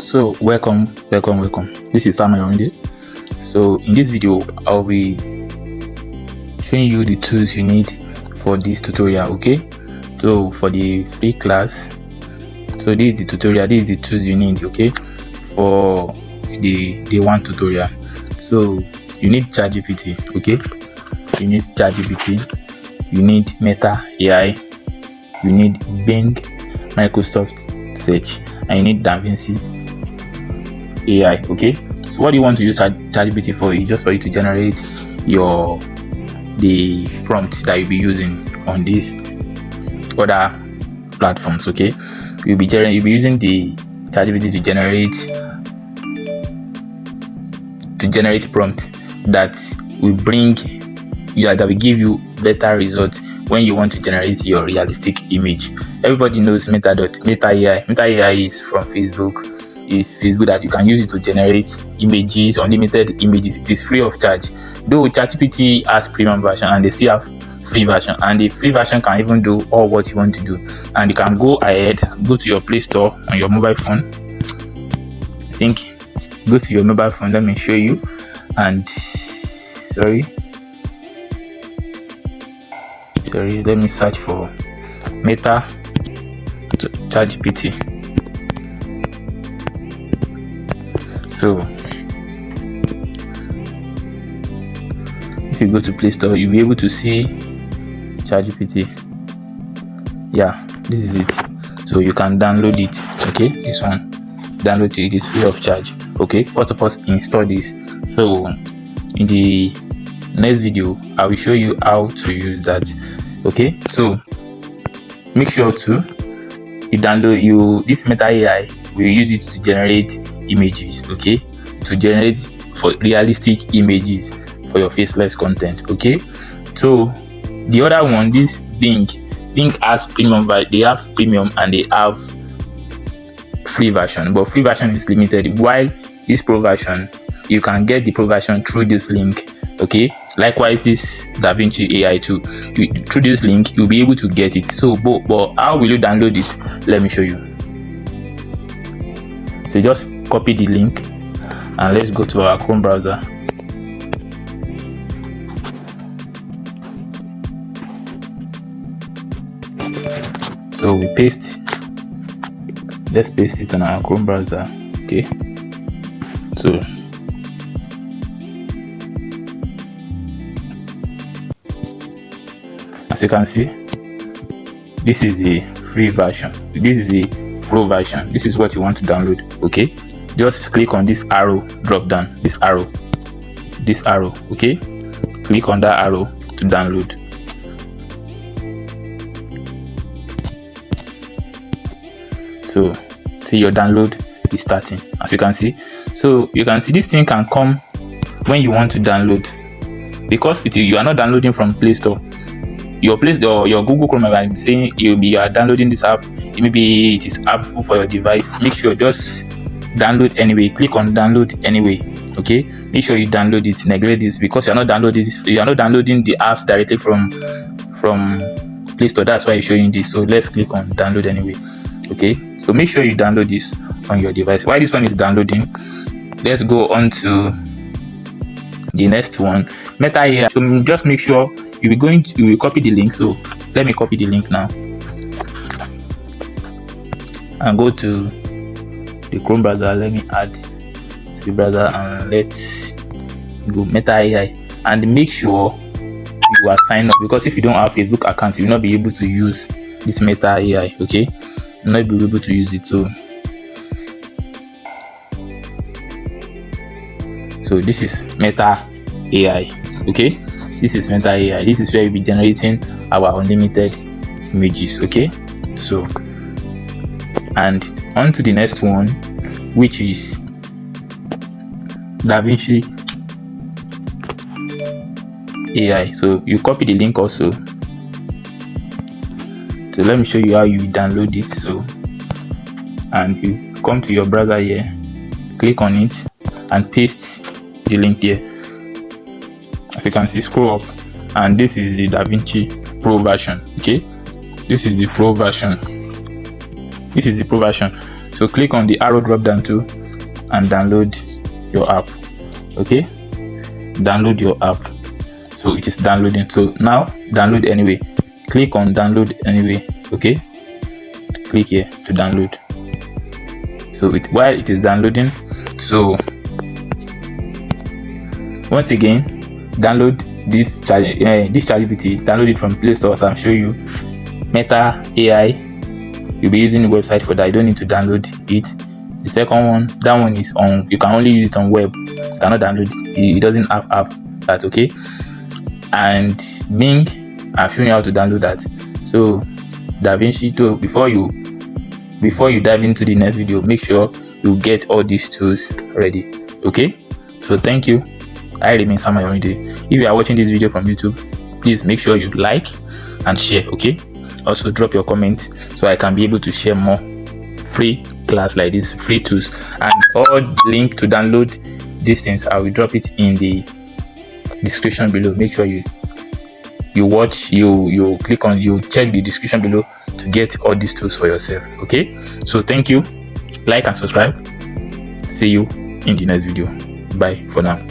So welcome. This is Sam Yorinde. So in this video, I'll be showing you the tools you need for this tutorial. Okay, so for the free class, so this is the tutorial, this is the tools you need, okay, for the day one tutorial. So you need ChatGPT, okay, you need ChatGPT, you need Meta AI, you need Bing, Microsoft Search, and you need DaVinci AI. Okay, so what do you want to use ChatGPT for? Is just for you to generate the prompt that you'll be using on these other platforms. Okay, you'll be using the ChatGPT to generate prompt that will that will give you better results when you want to generate your realistic image. Everybody knows Meta AI. Meta AI is from Facebook. It's Facebook that you can use it to generate images, unlimited images. It is free of charge. Though ChatGPT has premium version and they still have free version, and the free version can even do all what you want to do. And you can go ahead, go to your Play Store on your mobile phone. I think go to your mobile phone. Let me show you. And sorry, let me search for Meta ChatGPT. So if you go to Play Store, you'll be able to see ChatGPT. Yeah, this is it. So you can download it. Okay, this one, download it. It is free of charge. Okay, first of all, install this. So in the next video, I will show you how to use that. Okay, so make sure to download this Meta AI. We use it to generate images, okay, to generate for realistic images for your faceless content. Okay, so the other one, this Bing has premium, they have premium and they have free version, but free version is limited, while this pro version, you can get the pro version through this link. Okay, likewise this DaVinci AI too, through this link you'll be able to get it. So but how will you download it? Let me show you. So just copy the link and let's go to our Chrome browser. So let's paste it on our Chrome browser. Okay, so as you can see, this is the free version, this is the pro version. This is what you want to download. Okay, just click on this arrow drop down, this arrow, okay, click on that arrow to download. So see, your download is starting, as you can see. So you can see this thing can come when you want to download, because you are not downloading from Play Store. Your Google Chrome might be saying you are downloading this app. Maybe it is helpful for your device. Make sure just download anyway. Click on download anyway. Okay, make sure you download it. Neglect this because you are not downloading the apps directly from Play Store. That's why I'm showing this. So let's click on download anyway. Okay, so make sure you download this on your device. While this one is downloading, let's go on to the next one, Meta AI. So just make sure you will copy the link. So let me copy the link now and go to the Chrome browser. Let me add to the browser and let's go Meta AI, and make sure you are signed up, because if you don't have Facebook account, you will not be able to use this Meta AI. Okay, you'll not be able to use it. So this is Meta AI. Okay, this is Meta AI. This is where we'll be generating our unlimited images. Okay, so and on to the next one, which is DaVinci AI. So you copy the link also. So let me show you how you download it. So, and you come to your browser here, click on it and paste the link here. As you can see, scroll up, and this is the DaVinci Pro version. Okay, this is the Pro version. So click on the arrow drop down too and download your app. Okay, download your app. So it is downloading. So now download anyway. Click on download anyway. Okay, click here to download. So while it is downloading, so once again, download this ChatGPT. Download it from Play Store. So I'll show you. Meta AI. You'll be using the website for that. You don't need to download it. The second one, that one is on. You can only use it on web. You cannot download it. It doesn't have app. That's okay. And Bing, I've shown you how to download that. So DaVinci too. Before you dive into the next video, make sure you get all these tools ready. Okay. So thank you. I remain Sama Yomide. If you are watching this video from YouTube, please make sure you like and share. Okay. Also drop your comments so I can be able to share more free class like this, free tools, and all link to download these things. I will drop it in the description below. Make sure you watch, you click on, you check the description below to get all these tools for yourself. Okay. So thank you. Like and subscribe. See you in the next video. Bye for now.